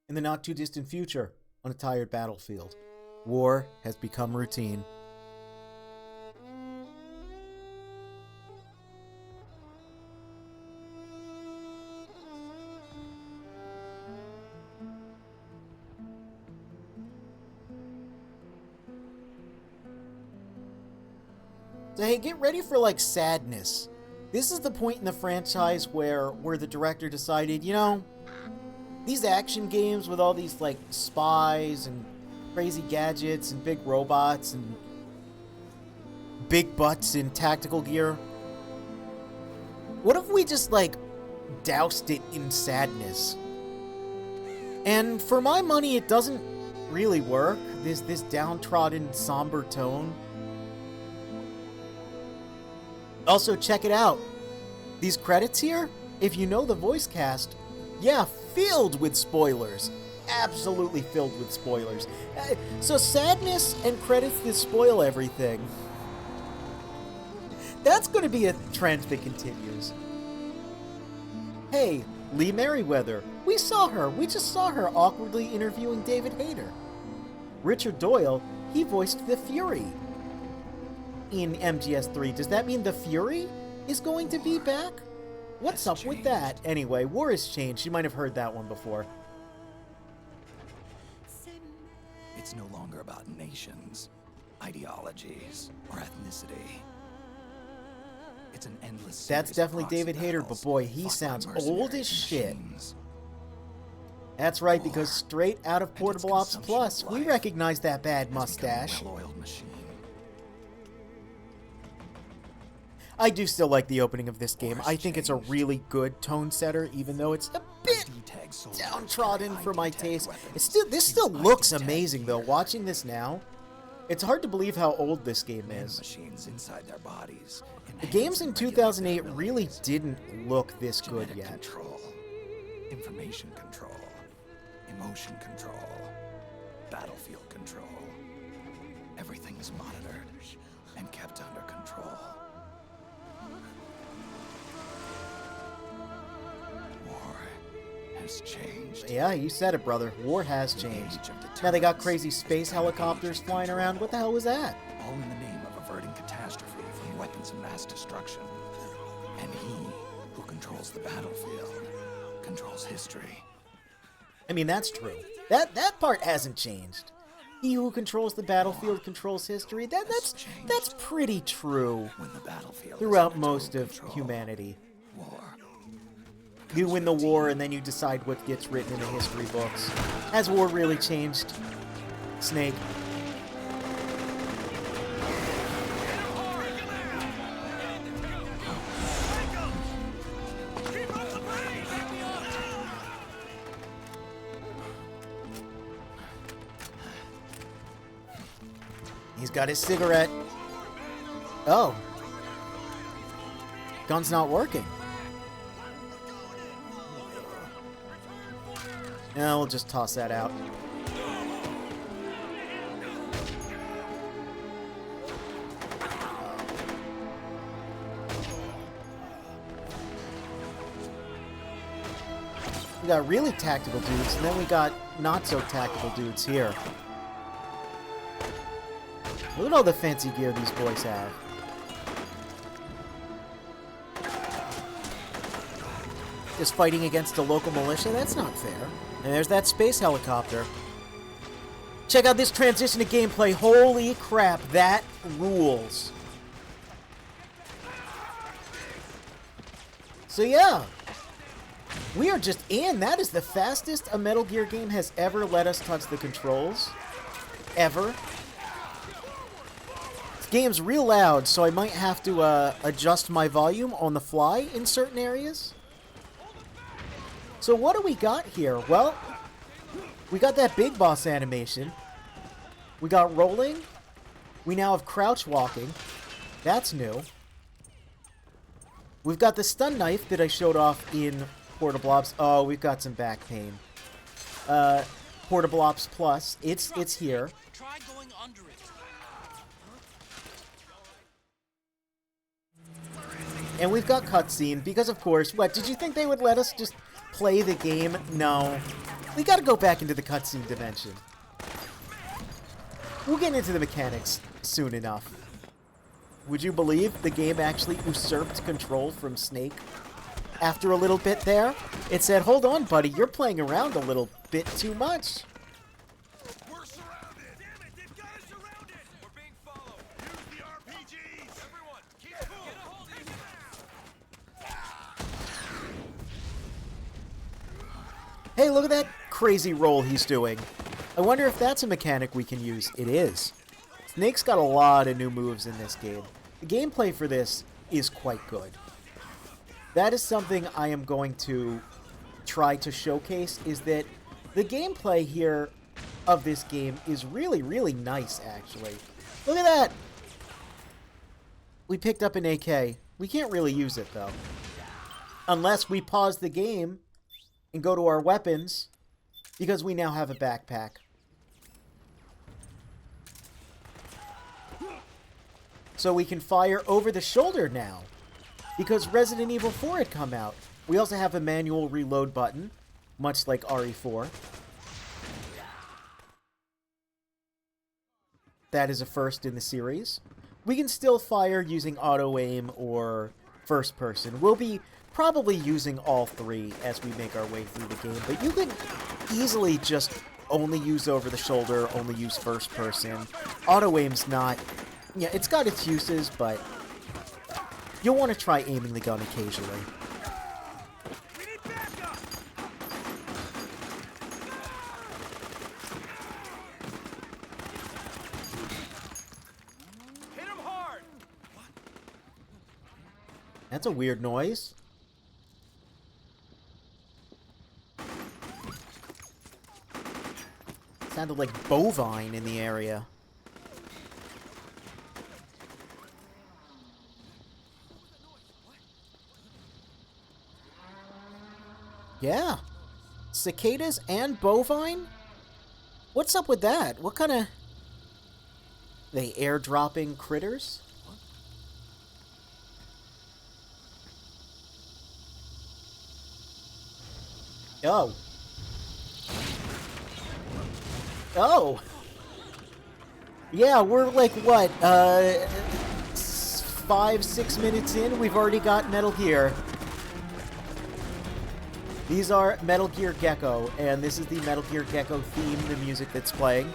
In the not-too-distant future, on a tired battlefield, war has become routine. So hey, get ready for, like, sadness. This is the point in the franchise where the director decided, you know, these action games with all these, like, spies and crazy gadgets and big robots and big butts in tactical gear, what if we just, like, doused it in sadness? And for my money, it doesn't really work. This downtrodden, somber tone. Also, check it out. These credits here, if you know the voice cast, yeah, filled with spoilers. Absolutely filled with spoilers. So sadness and credits that spoil everything. That's going to be a trend that continues. Hey, Lee Merriweather. We saw her. We just saw her awkwardly interviewing David Hayter. Richard Doyle, he voiced the Fury in MGS3. Does that mean the Fury is going to be back? What's up with that? Anyway, war has changed. You might have heard that one before. It's no longer about nations, ideologies, or ethnicity. It's an endless. That's definitely David Hayter, but boy, he sounds old as shit. That's right, because straight out of Portable Ops Plus, we recognize that bad mustache. I do still like the opening of this game. I think it's a really good tone setter, even though it's a bit downtrodden for my taste. This still looks amazing, though. Watching this now, it's hard to believe how old this game is. The games in 2008 really didn't look this good yet. Control, information control, emotion control, battlefield control. Everything is monitored and kept under control. War has changed. Yeah, you said it, brother. War has changed. Now they got crazy space helicopters flying around. What the hell was that? All in the name of averting catastrophe from weapons of mass destruction. And he who controls the battlefield controls history. I mean, that's true. That part hasn't changed. He who controls the battlefield controls history. That's pretty true When the battlefield throughout most of control, humanity. war. You win the war and then you decide what gets written in the history books. Has war really changed? Snake. He's got his cigarette. Oh. Gun's not working. Yeah, we'll just toss that out. We got really tactical dudes, and then we got not so tactical dudes here. Look at all the fancy gear these boys have. Just fighting against a local militia? That's not fair. And there's that space helicopter. Check out this transition to gameplay. Holy crap, that rules. So yeah, we are just in. That is the fastest a Metal Gear game has ever let us touch the controls. Ever. This game's real loud, so I might have to adjust my volume on the fly in certain areas. So what do we got here? Well, we got that big boss animation. We got rolling. We now have crouch walking. That's new. We've got the stun knife that I showed off in Portable Ops. Oh, we've got some back pain. Portable Ops Plus. It's here. Try going under it. And we've got cutscene because, of course, what, did you think they would let us just play the game? No. We gotta go back into the cutscene dimension. We'll get into the mechanics soon enough. Would you believe the game actually usurped control from Snake? After a little bit there, it said, hold on, buddy, you're playing around a little bit too much. We're surrounded! Damn it, they've got us surrounded! We're being followed. Use the RPGs! Everyone, keep cool! Get a hold of you! Hey, look at that crazy roll he's doing. I wonder if that's a mechanic we can use. It is. Snake's got a lot of new moves in this game. The gameplay for this is quite good. That is something I am going to try to showcase, is that the gameplay here of this game is really, really nice, actually. Look at that! We picked up an AK. We can't really use it, though. Unless we pause the game and go to our weapons, because we now have a backpack. So we can fire over the shoulder now, because Resident Evil 4 had come out. We also have a manual reload button, much like RE4. That is a first in the series. We can still fire using auto-aim or first person. We'll be probably using all three as we make our way through the game, but you can easily just only use over the shoulder, only use first person. Auto-aim's not... Yeah, it's got its uses, but you'll want to try aiming the gun occasionally. We need backup! Hit him hard! That's a weird noise. Sounded like bovine in the area. Yeah. Cicadas and bovine? What's up with that? What kind of... They airdropping critters? Oh. Oh. Yeah, we're like, what, 5-6 minutes in, we've already got Metal Gear. These are Metal Gear Gecko, and this is the Metal Gear Gecko theme, the music that's playing.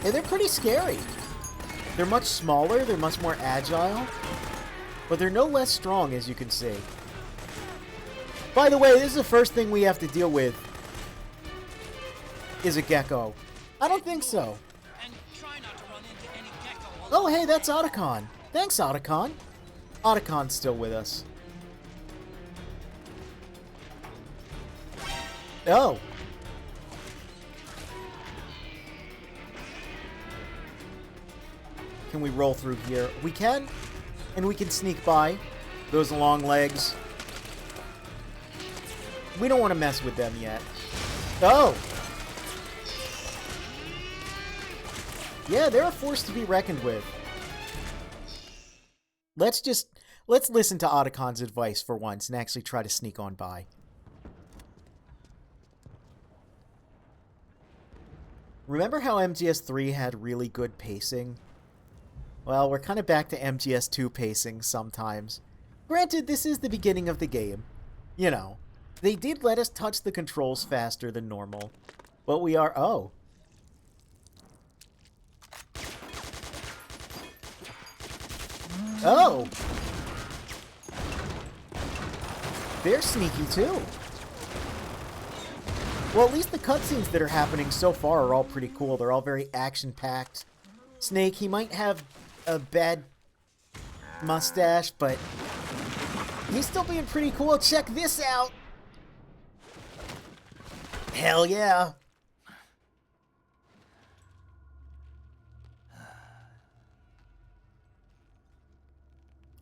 And they're pretty scary. They're much smaller, they're much more agile, but they're no less strong, as you can see. By the way, this is the first thing we have to deal with, is a gecko. I don't think so. And try not to run into any gecko. Oh, hey, that's Otacon. Thanks, Otacon. Otacon's still with us. Oh. Can we roll through here? We can. And we can sneak by those long legs. We don't want to mess with them yet. Oh. Yeah, they're a force to be reckoned with. Let's listen to Otacon's advice for once and actually try to sneak on by. Remember how MGS3 had really good pacing? Well, we're kind of back to MGS2 pacing sometimes. Granted, this is the beginning of the game. You know, they did let us touch the controls faster than normal. But we are... Oh. Oh! They're sneaky too. Well, at least the cutscenes that are happening so far are all pretty cool. They're all very action-packed. Snake, he might have a bad mustache, but he's still being pretty cool. Check this out! Hell yeah!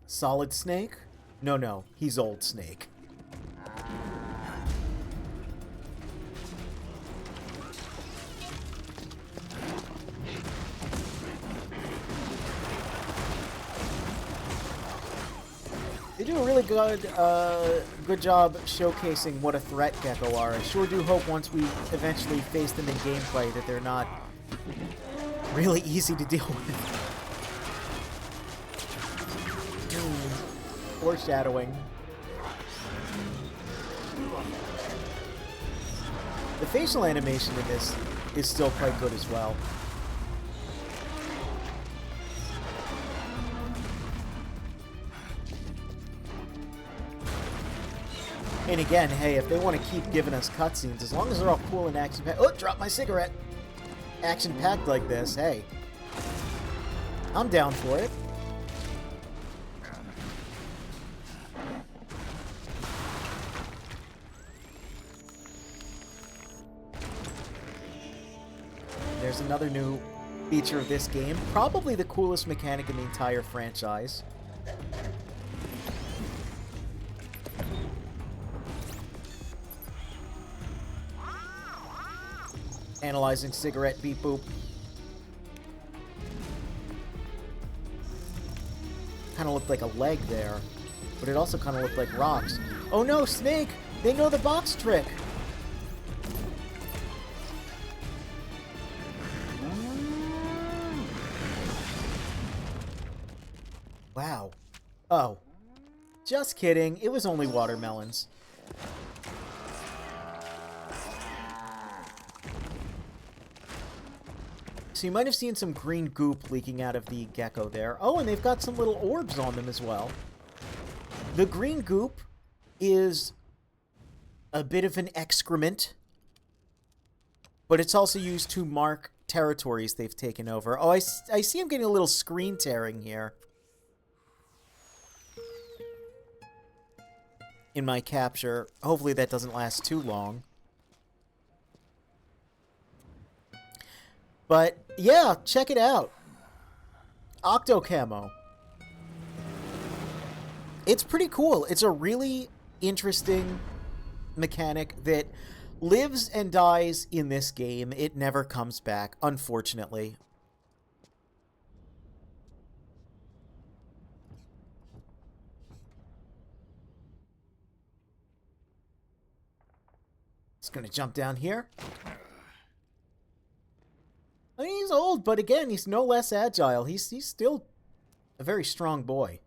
Solid Snake? No, he's Old Snake. They do a really good job showcasing what a threat Gecko are. I sure do hope once we eventually face them in gameplay that they're not really easy to deal with. Foreshadowing. The facial animation in this is still quite good as well. And again, hey, if they want to keep giving us cutscenes, as long as they're all cool and action-packed... Oh, drop my cigarette! Action-packed like this, hey. I'm down for it. There's another new feature of this game. Probably the coolest mechanic in the entire franchise. Analyzing cigarette beep boop. Kind of looked like a leg there, but it also kind of looked like rocks. Oh no, Snake! They know the box trick! Wow. Oh. Just kidding. It was only watermelons. So you might have seen some green goop leaking out of the gecko there. Oh, and they've got some little orbs on them as well. The green goop is a bit of an excrement, but it's also used to mark territories they've taken over. Oh, I see I'm getting a little screen tearing here in my capture. Hopefully that doesn't last too long. But, yeah, check it out. Octo Camo. It's pretty cool. It's a really interesting mechanic that lives and dies in this game. It never comes back, unfortunately. Just gonna jump down here. I mean, he's old, but again, he's no less agile. He's still a very strong boy.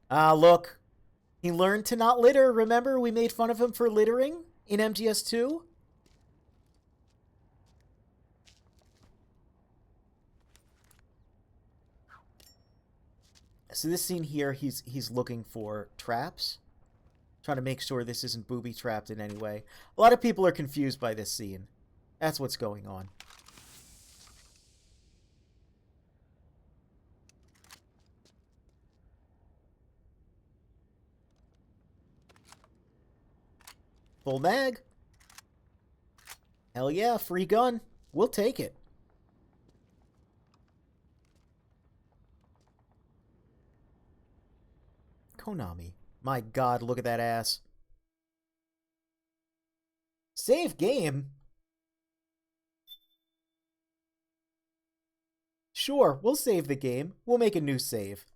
Ah, look. He learned to not litter. Remember, we made fun of him for littering in MGS2? So this scene here, he's looking for traps. Trying to make sure this isn't booby-trapped in any way. A lot of people are confused by this scene. That's what's going on. Full mag. Hell yeah, free gun. We'll take it. Konami. My god, look at that ass. Save game? Sure, we'll save the game. We'll make a new save.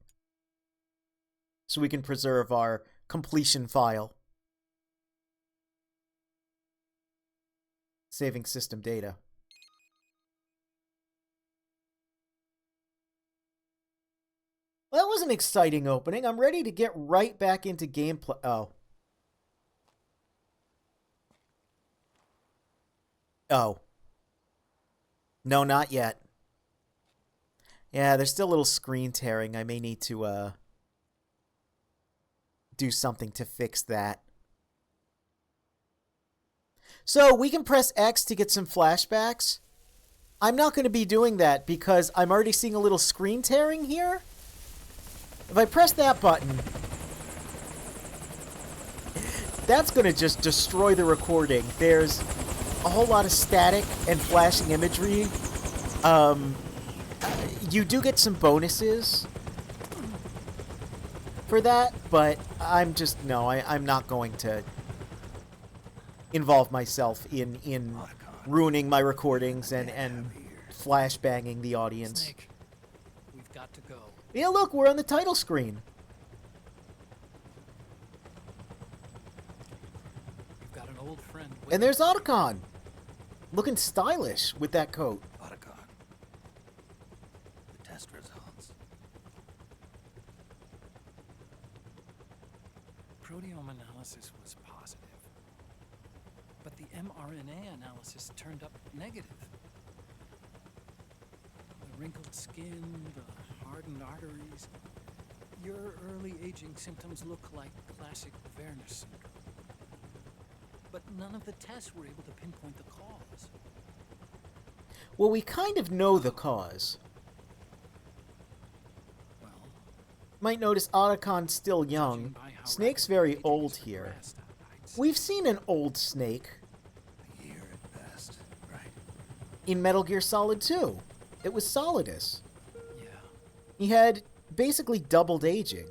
So we can preserve our completion file. Saving system data. Well, that was an exciting opening. I'm ready to get right back into gameplay. Oh. Oh. No, not yet. Yeah, there's still a little screen tearing. I may need to, do something to fix that. So, we can press X to get some flashbacks. I'm not going to be doing that because I'm already seeing a little screen tearing here. If I press that button, that's going to just destroy the recording. There's a whole lot of static and flashing imagery. You do get some bonuses for that, but I'm just, no, I'm not going to involve myself in ruining my recordings and flashbanging the audience. Snake, we've got to go. Yeah, look, we're on the title screen. old friend. And there's Otacon, looking stylish with that coat. Otacon. The test results. Proteome analysis was positive, but the mRNA analysis turned up negative. The wrinkled skin, the hardened arteries. Your early aging symptoms look like classic Werner syndrome. But none of the tests were able to pinpoint the cause. Well, we kind of know the cause. Well, Might notice Otacon's still young. Snake's very old here. We've seen an old Snake A year at best, right? in Metal Gear Solid 2. It was Solidus. yeah. He had basically doubled aging.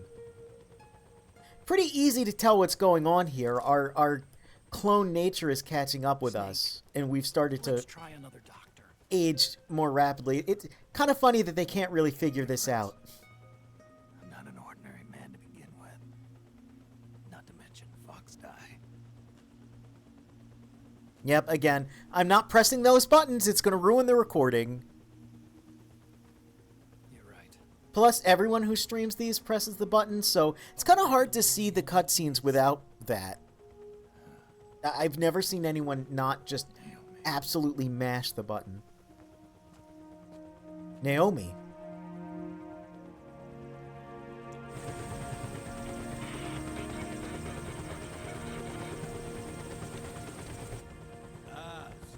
Pretty easy to tell what's going on here. Our clone nature is catching up with us, and we've started Let's to try another doctor. age more rapidly. It's kind of funny that they can't really figure this out. I'm not an ordinary man to begin with. Not to mention Fox die. Yep, again, I'm not pressing those buttons. It's going to ruin the recording. You're right. Plus, everyone who streams these presses the button, so it's kind of hard to see the cutscenes without that. I've never seen anyone not just absolutely mash the button. Naomi.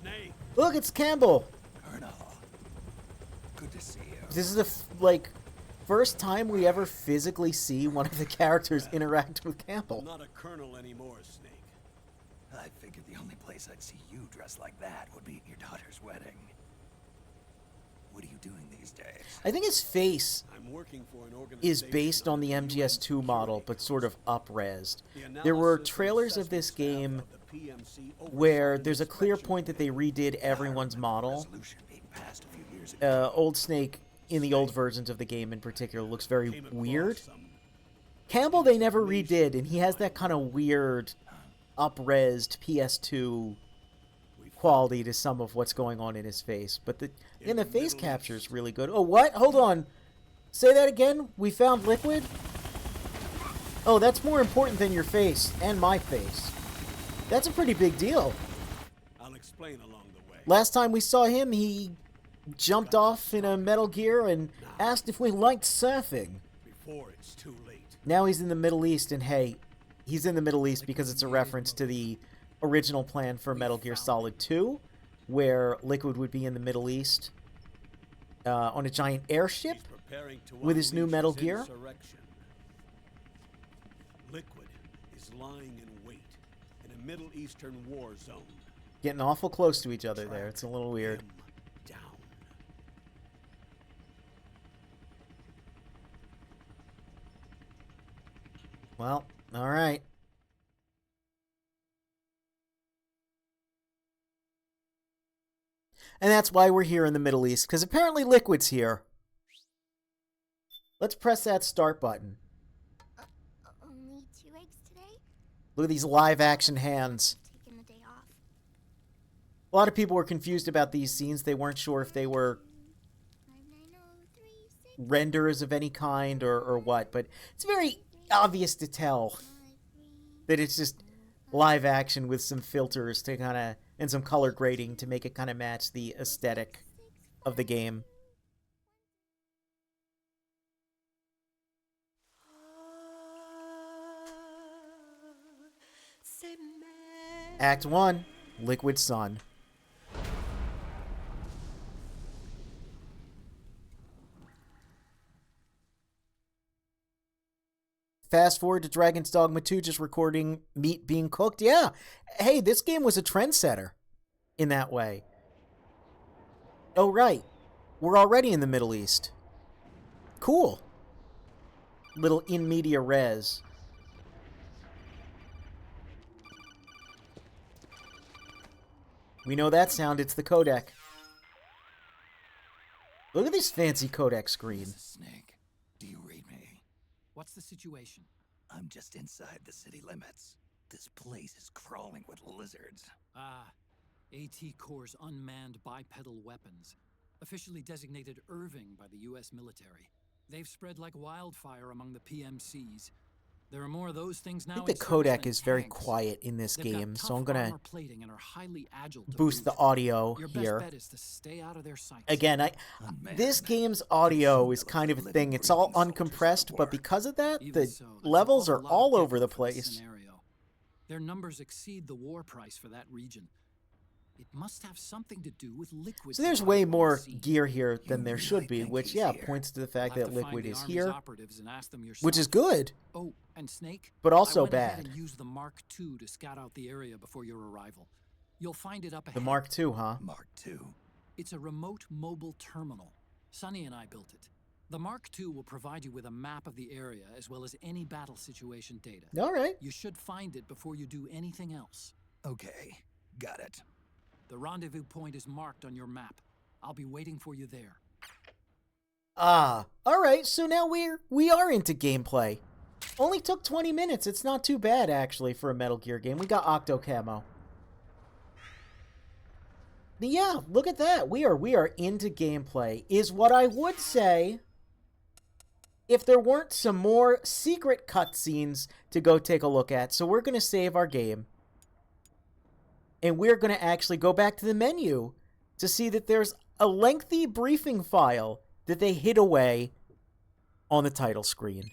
Snake. Look, it's Campbell. Colonel. Good to see you. This is the, first time we ever physically see one of the characters interact with Campbell. Not a colonel anymore, Snake. I figured the only place I'd see you dressed like that would be at your daughter's wedding. What are you doing these days? I think his face I'm working for an organization is based on the of MGS2 model, security but sort of up-resed. The There were analysis and trailers of this assessment staff game of the PMC where oversight there's a clear inspection point that they redid everyone's model. Resolution being passed a few years ago. Old Snake, in the old versions of the game in particular, looks very came across weird. some Campbell they never redid, and he has that kind of weird, up-resed PS2 quality to some of what's going on in his face. But the face capture is really good. Oh, what? Hold on. Say that again? We found liquid? Oh, that's more important than your face and my face. That's a pretty big deal. I'll explain along the way. Last time we saw him, he jumped off in a Metal Gear and asked if we liked surfing. Before it's too late. Now he's in the Middle East, and hey, he's in the Middle East because it's a reference to the original plan for Metal Gear Solid 2, where Liquid would be in the Middle East on a giant airship. He's preparing to with his new unleash Metal his Gear? insurrection. Liquid is lying in wait in a Middle Eastern war zone. Getting awful close to each other there. It's a little weird. Him down. Well, alright. And that's why we're here in the Middle East, because apparently Liquid's here. Let's press that start button. Only 2 eggs today? Look at these live action hands. Taking the day off. A lot of people were confused about these scenes. They weren't sure if they were 59036. renders of any kind or what, but it's very obvious to tell that it's just live action with some filters to kind of, and some color grading to make it kind of match the aesthetic of the game. Act 1, Liquid Sun. Fast forward to Dragon's Dogma 2, just recording meat being cooked. Yeah, hey, this game was a trendsetter in that way. Oh, right. We're already in the Middle East. Cool. Little in media res. We know that sound. It's the codec. Look at this fancy codec screen. Snake, do you read me? What's the situation? I'm just inside the city limits. This place is crawling with lizards. Ah, AT Corps' unmanned bipedal weapons, officially designated Irving by the U.S. military. They've spread like wildfire among the PMCs. There are more of those things now. I think the codec is very quiet in this game, so I'm gonna boost the audio here. Best bet is to stay out of their sights. Again, this game's audio is kind of a thing. It's all uncompressed, but because of that, the levels are all over the place. Their numbers exceed the war price for that region. It must have something to do with Liquid. So there's way more gear here than there should be, which, yeah, points to the fact that Liquid is here, which is good, oh, and Snake, but also I went ahead bad. and used the Mark II to scout out the area before your arrival. You'll find it up ahead. The Mark II, huh? Mark II. It's a remote mobile terminal. Sonny and I built it. The Mark II will provide you with a map of the area as well as any battle situation data. All right. You should find it before you do anything else. Okay, got it. The rendezvous point is marked on your map. I'll be waiting for you there. Ah, all right. So now we are into gameplay. Only took 20 minutes. It's not too bad actually for a Metal Gear game. We got Octo Camo. Yeah, look at that. We are into gameplay. Is what I would say if there weren't some more secret cutscenes to go take a look at. So we're going to save our game. And we're going to actually go back to the menu to see that there's a lengthy briefing file that they hid away on the title screen.